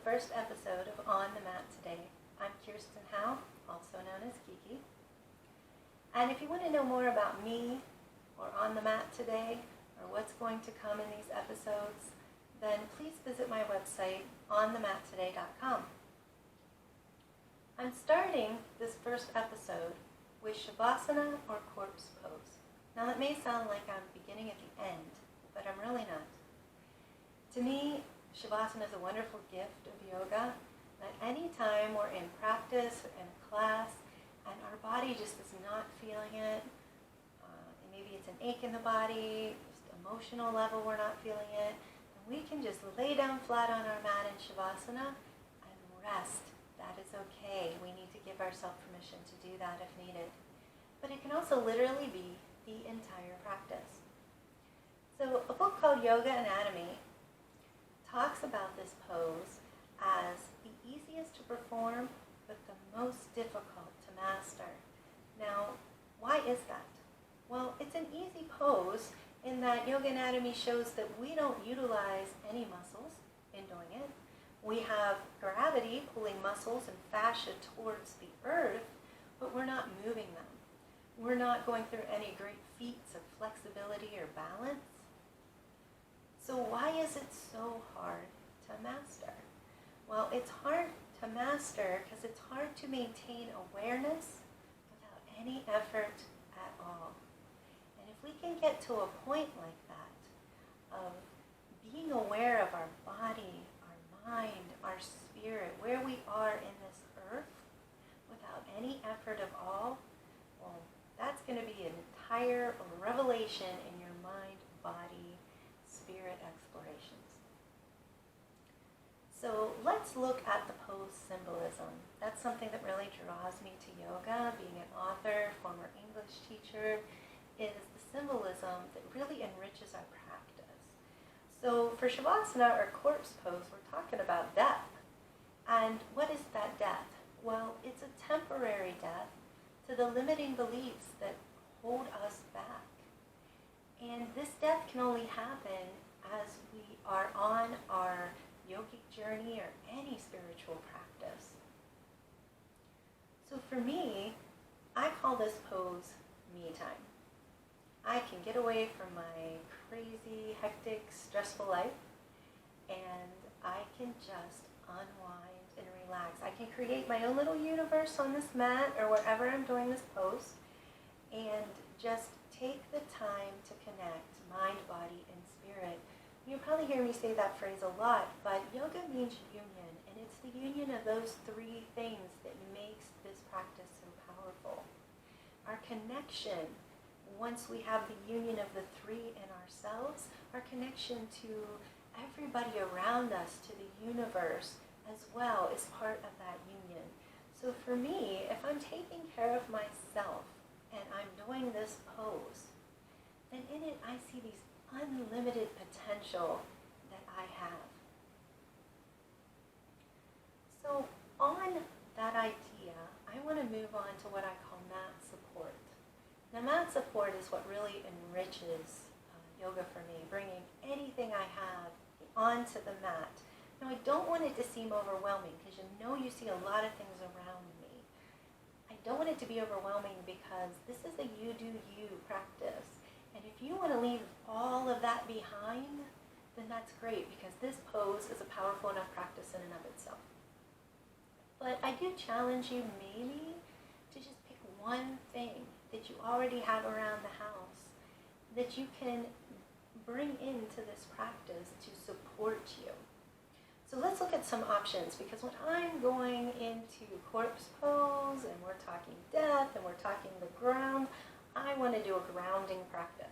first episode of On the Mat Today. I'm Kirsten Howe, also known as Kiki. And if you want to know more about me, or On the Mat Today, or what's going to come in these episodes, then please visit my website, onthemattoday.com. I'm starting this first episode with Shavasana or Quartz pose. Now that may sound like I'm beginning at the end, but I'm really not. To me, Shavasana is a wonderful gift of yoga that any time we're in practice or in a class and our body just is not feeling it, and maybe it's an ache in the body, just emotional level we're not feeling it, and we can just lay down flat on our mat in Shavasana and rest. That is okay. We need to give ourselves permission to do that if needed. But it can also literally be the entire practice. So a book called Yoga Anatomy talks about this pose as the easiest to perform, but the most difficult to master. Now, why is that? Well, it's an easy pose in that Yoga Anatomy shows that we don't utilize any muscles in doing it. We have gravity pulling muscles and fascia towards the earth, but we're not moving them. We're not going through any great feats of flexibility or balance. So why is it so hard to master? Well, it's hard to master because it's hard to maintain awareness without any effort at all. And if we can get to a point like that, of being aware of our body, our mind, our spirit, where we are in this earth, without any effort of all, well, that's going to be an entire revelation in your mind, body, spirit explorations. So let's look at the pose symbolism. That's something that really draws me to yoga. Being an author, former English teacher, is the symbolism that really enriches our practice. So for Shavasana or Quartz pose, we're talking about death. And what is that death? Well, it's a temporary death to the limiting beliefs that hold us back. And this death can only happen as we are on our yogic journey or any spiritual practice. So for me, I call this pose me time. I can get away from my crazy, hectic, stressful life, and I can just unwind and relax. I can create my own little universe on this mat or wherever I'm doing this pose, and just take the time to connect mind, body, and spirit. You'll probably hear me say that phrase a lot, but yoga means union, and it's the union of those three things that makes this practice so powerful. Our connection, once we have the union of the three in ourselves, our connection to everybody around us, to the universe as well, is part of that union. So for me, if I'm taking care of myself and I'm doing this pose, then in it I see these unlimited potential that I have. So on that idea, I want to move on to what I call mat support. Now, mat support is what really enriches yoga for me, bringing anything I have onto the mat. Now, I don't want it to seem overwhelming because you see a lot of things around me. I don't want it to be overwhelming because this is a you do you practice. And if you want to leave all of that behind, then that's great because this pose is a powerful enough practice in and of itself. But I do challenge you maybe to just pick one thing that you already have around the house that you can bring into this practice to support you. So let's look at some options, because when I'm going into corpse pose and we're talking death and we're talking the ground, I want to do a grounding practice.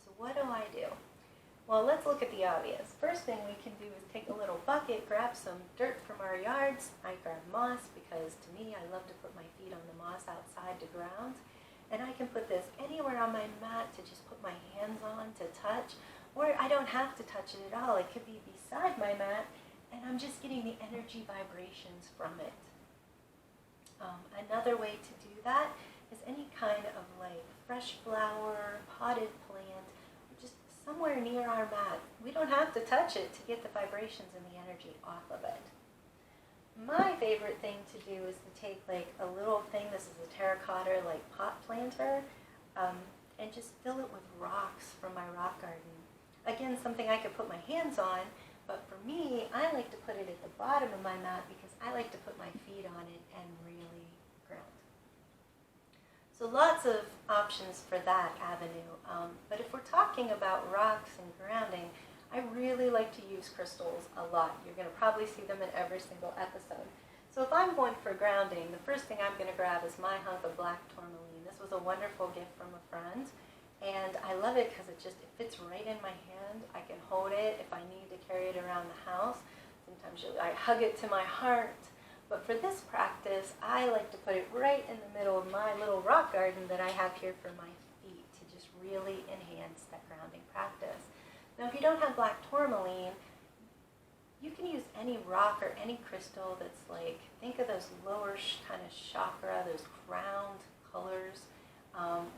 So what do I do? Well, let's look at the obvious. First thing we can do is take a little bucket, grab some dirt from our yards. I grab moss because to me, I love to put my feet on the moss outside to ground. And I can put this anywhere on my mat to just put my hands on to touch, or I don't have to touch it at all. It could be beside my mat and I'm just getting the energy vibrations from it. Another way to do that is any kind of like fresh flower, potted plant, just somewhere near our mat. We don't have to touch it to get the vibrations and the energy off of it. my favorite thing to do is to take like a little thing, this is a terracotta like pot planter, and just fill it with rocks from my rock garden. Again, something I could put my hands on, but for me, I like to put it at the bottom of my mat because I like to put my feet on it and really ground. So lots of options for that avenue, but if we're talking about rocks and grounding, I really like to use crystals a lot. You're going to probably see them in every single episode. So if I'm going for grounding, the first thing I'm going to grab is my hunk of Black Tourmaline. This was a wonderful gift from a friend, and I love it because it fits right in my hand. I can hold it if I need to carry it around the house. Sometimes I hug it to my heart. But for this practice, I like to put it right in the middle of my little rock garden that I have here for my feet to just really enhance that grounding practice. Now, if you don't have Black Tourmaline, you can use any rock or any crystal that's like, think of those lower kind of chakra, those crowned colors.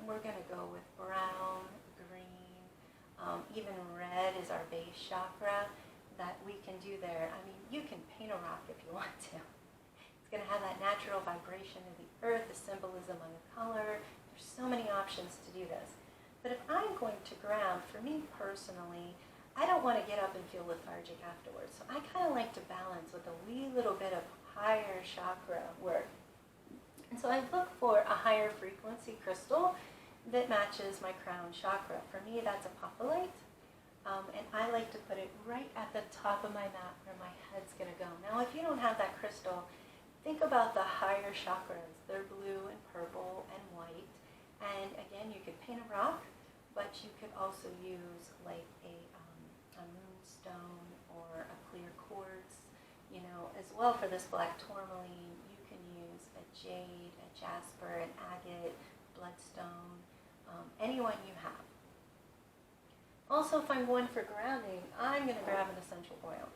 We're going to go with brown, green, even red is our base chakra that we can do there. I mean, you can paint a rock if you want to. It's going to have that natural vibration of the earth, the symbolism of the color. There's so many options to do this. But if I'm going to ground, for me personally, I don't want to get up and feel lethargic afterwards. So I kind of like to balance with a wee little bit of higher chakra work. And so I look for a higher frequency crystal that matches my crown chakra. For me, that's Apophyllite. And I like to put it right at the top of my mat where my head's going to go. Now, if you don't have that crystal, think about the higher chakras. They're blue and purple and white. And again, you could paint a rock, but you could also use like a moonstone or a clear quartz. You know, as well for this Black Tourmaline, you can use a Jade, a Jasper, an Agate, Bloodstone, anyone you have. Also, if I'm going for grounding, I'm going to grab an essential oil.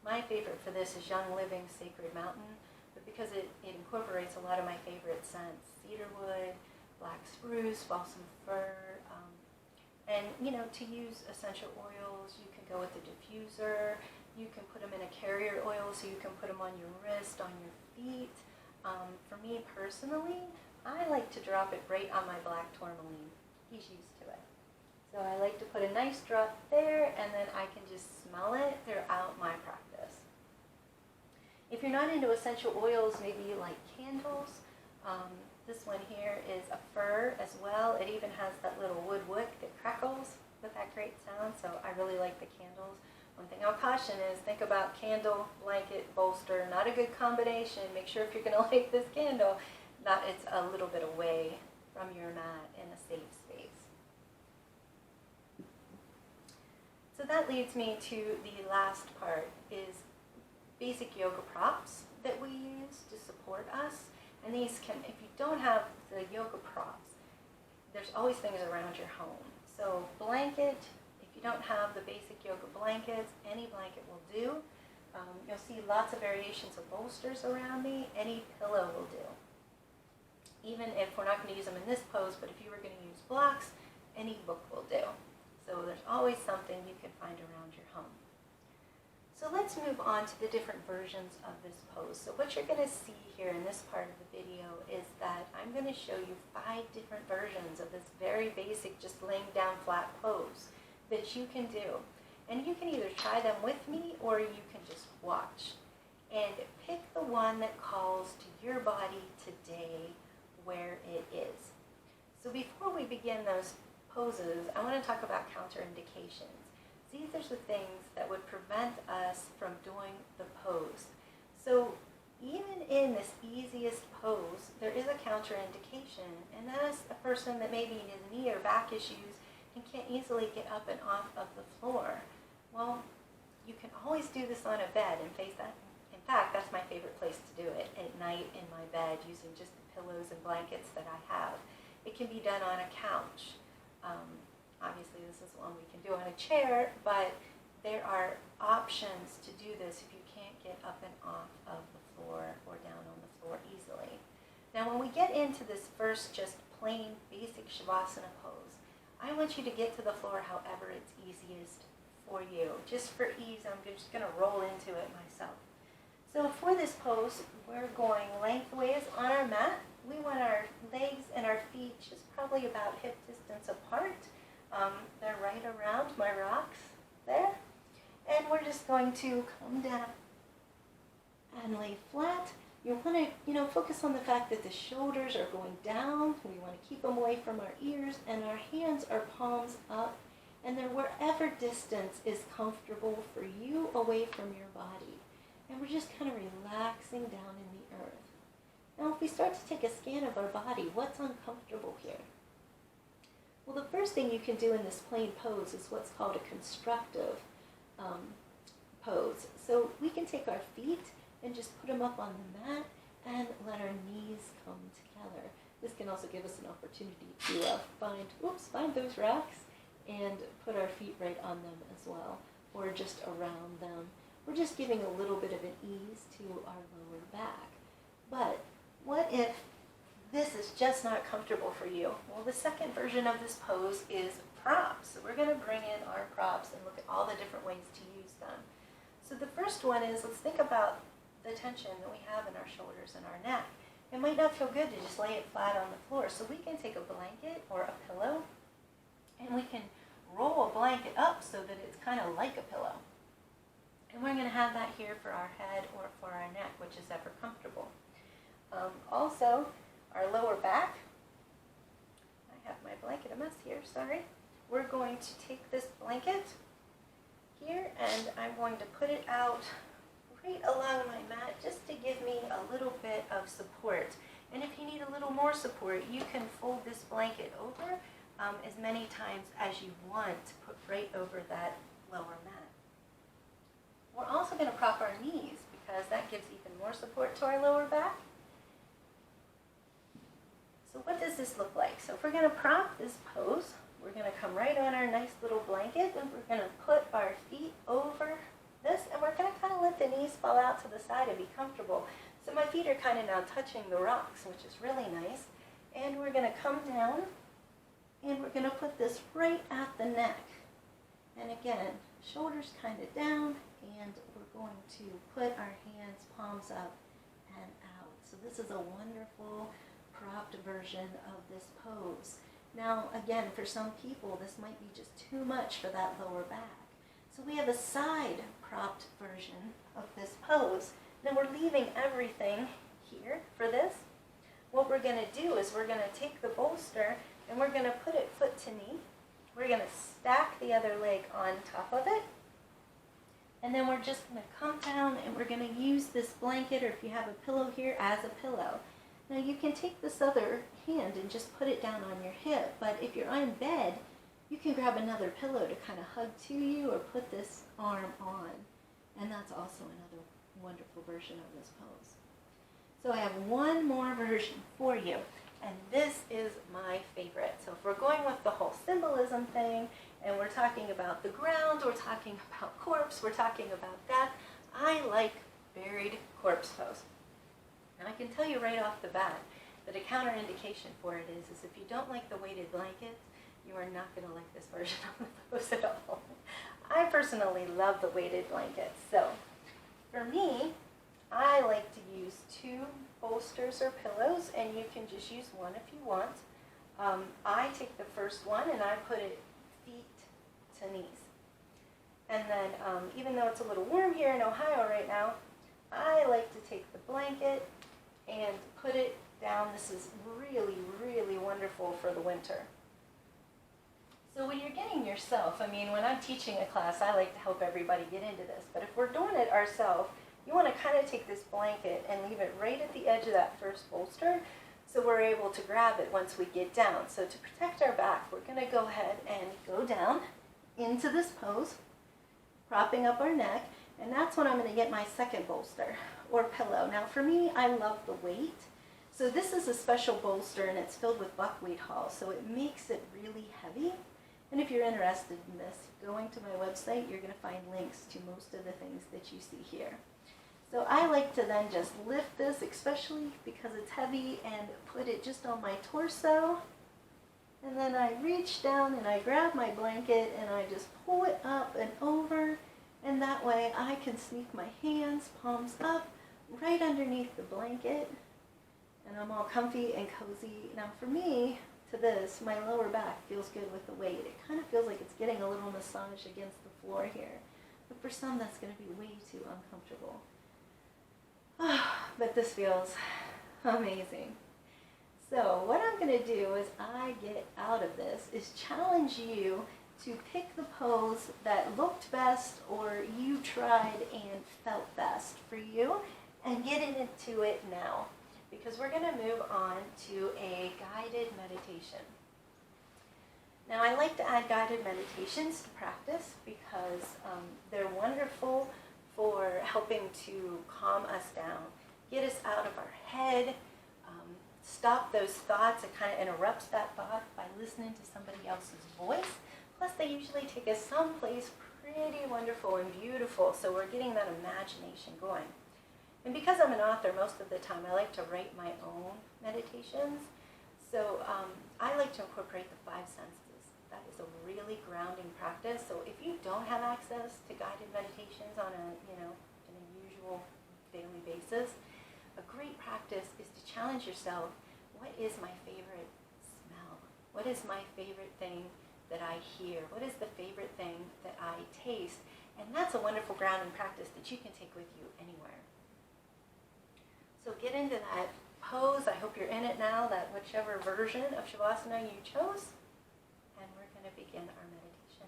My favorite for this is Young Living Sacred Mountain, but because it incorporates a lot of my favorite scents, cedarwood, black spruce, balsam fir, and you know, to use essential oils, you can go with a diffuser, you can put them in a carrier oil so you can put them on your wrist, on your feet. For me personally, I like to drop it right on my Black Tourmaline. He's used to it. So I like to put a nice drop there, and then I can just smell it throughout my practice. If you're not into essential oils, maybe you like candles. This one here is a fir as well. It even has that little wood wick that crackles with that great sound, so I really like the candles. One thing I'll caution is think about candle, blanket, bolster. Not a good combination. Make sure if you're going to light this candle, that it's a little bit away from your mat in a safe space. So that leads me to the last part, is basic yoga props that we use to support us. And these can, if you don't have the yoga props, there's always things around your home. So blanket, if you don't have the basic yoga blankets, any blanket will do. You'll see lots of variations of bolsters around me. Any pillow will do. Even if we're not going to use them in this pose, but if you were going to use blocks, any book will do. So there's always something you can find around your home. So let's move on to the different versions of this pose. So what you're going to see here in this part of the video is that I'm going to show you 5 different versions of this very basic, just laying down flat pose that you can do. And you can either try them with me or you can just watch. And pick the one that calls to your body today where it is. So before we begin those poses, I want to talk about counterindications. These are the things that would prevent us from doing the pose. So even in this easiest pose, there is a counterindication, and that is a person that maybe has knee or back issues and can't easily get up and off of the floor. Well, you can always do this on a bed and face that. In fact, that's my favorite place to do it, at night in my bed using just the pillows and blankets that I have. It can be done on a couch. Obviously, this is one we can do on a chair, but there are options to do this if you can't get up and off of the floor or down on the floor easily. Now, when we get into this first just plain basic Shavasana pose, I want you to get to the floor however it's easiest for you. Just for ease, I'm just going to roll into it myself. So for this pose, we're going lengthways on our mat. We want our legs and our feet just probably about hip distance apart. They're right around my rocks there. And we're just going to come down and lay flat. You want to, focus on the fact that the shoulders are going down. We want to keep them away from our ears, and our hands are palms up. And then wherever distance is comfortable for you away from your body. And we're just kind of relaxing down in the earth. Now, if we start to take a scan of our body, what's uncomfortable here? Well, the first thing you can do in this plane pose is what's called a constructive pose. So we can take our feet and just put them up on the mat and let our knees come together. This can also give us an opportunity to find those rocks and put our feet right on them as well, or just around them. We're just giving a little bit of an ease to our lower back. But what if this is just not comfortable for you? Well, the second version of this pose is props. So we're going to bring in our props and look at all the different ways to use them. So the first one is, let's think about the tension that we have in our shoulders and our neck. It might not feel good to just lay it flat on the floor. So we can take a blanket or a pillow, and we can roll a blanket up so that it's kind of like a pillow. And we're going to have that here for our head or for our neck, which is ever comfortable. Also, our lower back. I have my blanket a mess here, sorry. We're going to take this blanket here, and I'm going to put it out right along my mat just to give me a little bit of support. And if you need a little more support, you can fold this blanket over as many times as you want to put right over that lower mat. We're also going to prop our knees because that gives even more support to our lower back. So what does this look like? So if we're going to prop this pose, we're going to come right on our nice little blanket, and we're going to put our feet over this, and we're going to kind of let the knees fall out to the side and be comfortable. So my feet are kind of now touching the rocks, which is really nice. And we're going to come down, and we're going to put this right at the neck. And again, shoulders kind of down, and we're going to put our hands palms up and out. So this is a wonderful propped version of this pose. Now, again, for some people, this might be just too much for that lower back. So we have a side propped version of this pose. Now we're leaving everything here for this. What we're going to do is we're going to take the bolster and we're going to put it foot to knee. We're going to stack the other leg on top of it. And then we're just going to come down and we're going to use this blanket, or if you have a pillow here, as a pillow. Now you can take this other hand and just put it down on your hip, but if you're on bed, you can grab another pillow to kind of hug to you or put this arm on. And that's also another wonderful version of this pose. So I have one more version for you, and this is my favorite. So if we're going with the whole symbolism thing, and we're talking about the ground, we're talking about corpse, we're talking about death, I like buried corpse pose. Now I can tell you right off the bat that a counterindication for it is if you don't like the weighted blankets, you are not going to like this version of the pose at all. I personally love the weighted blankets. So for me, I like to use 2 bolsters or pillows, and you can just use one if you want. I take the first one and I put it feet to knees. And then even though it's a little warm here in Ohio right now, I like to take the blanket and put it down. This is really, really wonderful for the winter. So when you're getting yourself, when I'm teaching a class, I like to help everybody get into this. But if we're doing it ourselves, you want to kind of take this blanket and leave it right at the edge of that first bolster so we're able to grab it once we get down. So to protect our back, we're going to go ahead and go down into this pose, propping up our neck, and that's when I'm going to get my second bolster or pillow. Now for me, I love the weight. So this is a special bolster, and it's filled with buckwheat hull, so it makes it really heavy. And if you're interested in this, going to my website, you're going to find links to most of the things that you see here. So I like to then just lift this, especially because it's heavy, and put it just on my torso. And then I reach down and I grab my blanket and I just pull it up and over. And that way I can sneak my hands, palms up, right underneath the blanket, and I'm all comfy and cozy. Now for me, to this, my lower back feels good with the weight. It kind of feels like it's getting a little massage against the floor here. But for some, that's going to be way too uncomfortable. But this feels amazing. So what I'm going to do as I get out of this is challenge you to pick the pose that looked best or you tried and felt best for you and get into it now, because we're going to move on to a guided meditation. Now I like to add guided meditations to practice because they're wonderful for helping to calm us down, get us out of our head, stop those thoughts. It kind of interrupts that thought by listening to somebody else's voice. Plus, they usually take us someplace pretty wonderful and beautiful, so we're getting that imagination going. And because I'm an author, most of the time I like to write my own meditations. So I like to incorporate the five senses. That is a really grounding practice. So if you don't have access to guided meditations on in a usual daily basis, a great practice is to challenge yourself. What is my favorite smell? What is my favorite thing that I hear? What is the favorite thing that I taste? And that's a wonderful grounding practice that you can take with you anywhere. So get into that pose. I hope you're in it now, that whichever version of Shavasana you chose. And we're going to begin our meditation.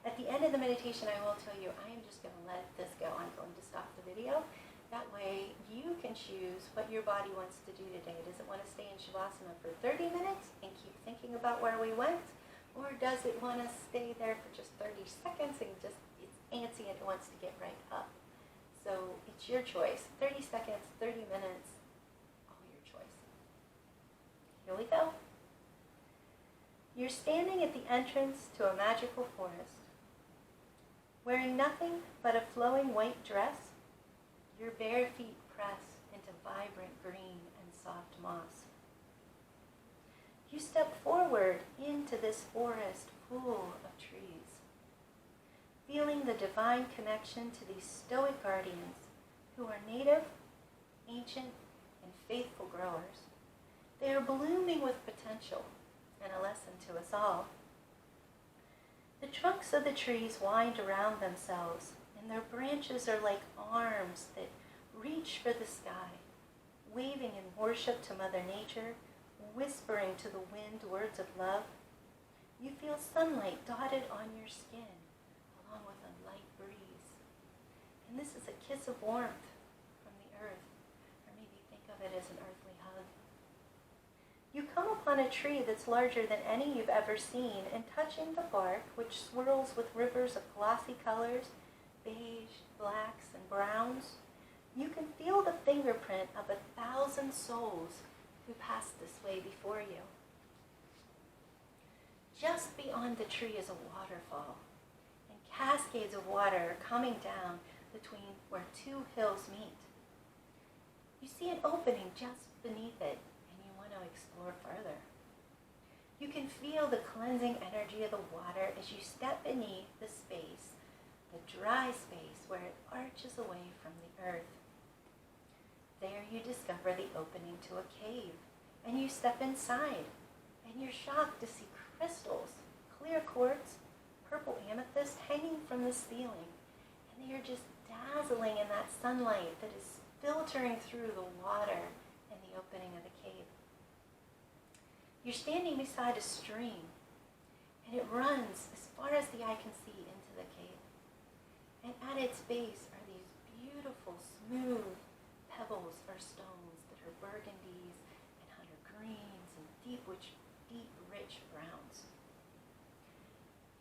At the end of the meditation, I will tell you, I am just going to let this go. I'm going to stop the video. That way you can choose what your body wants to do today. Does it want to stay in Shavasana for 30 minutes and keep thinking about where we went? Or does it want to stay there for just 30 seconds and it's antsy and it wants to get right up? So it's your choice. 30 seconds, 30 minutes, all your choice. Here we go. You're standing at the entrance to a magical forest. Wearing nothing but a flowing white dress, your bare feet press into vibrant green and soft moss. You step forward into this forest full of trees, feeling the divine connection to these stoic guardians who are native, ancient, and faithful growers. They are blooming with potential and a lesson to us all. The trunks of the trees wind around themselves, and their branches are like arms that reach for the sky, waving in worship to Mother Nature, whispering to the wind words of love. You feel sunlight dotted on your skin, along with a light breeze. And this is a kiss of warmth from the earth, or maybe think of it as an earthly hug. You come upon a tree that's larger than any you've ever seen, and touching the bark, which swirls with rivers of glossy colors, beige, blacks, and browns, you can feel the fingerprint of 1,000 souls who passed this way before you. Just beyond the tree is a waterfall, and cascades of water are coming down between where two hills meet. You see an opening just beneath it, and you want to explore further. You can feel the cleansing energy of the water as you step beneath the space, the dry space where it arches away from the earth. There you discover the opening to a cave, and you step inside, and you're shocked to see crystals, clear quartz, purple amethyst hanging from the ceiling, and they are just dazzling in that sunlight that is filtering through the water and the opening of the cave. You're standing beside a stream, and it runs as far as the eye can see into the cave. And at its base are these beautiful, smooth pebbles or stones that are burgundies and hunter greens and deep, rich browns.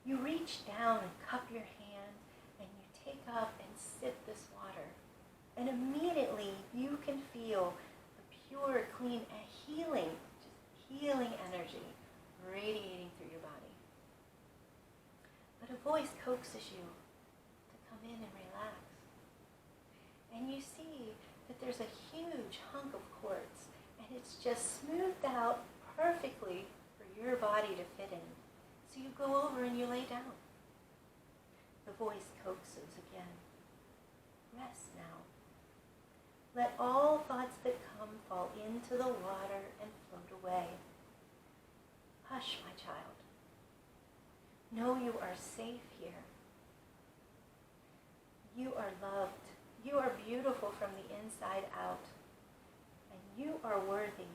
You reach down and cup your hand, and you take up and sip this water. And immediately you can feel the pure, clean, healing energy radiating through your body. But a voice coaxes you to come in and relax. And you see that there's a huge hunk of quartz, and it's just smoothed out perfectly for your body to fit in. So you go over and you lay down. The voice coaxes again. Rest now. Let all thoughts that come fall into the water and float away. Hush, my child. Know you are safe here. You are loved. You are beautiful from the inside out. And you are worthy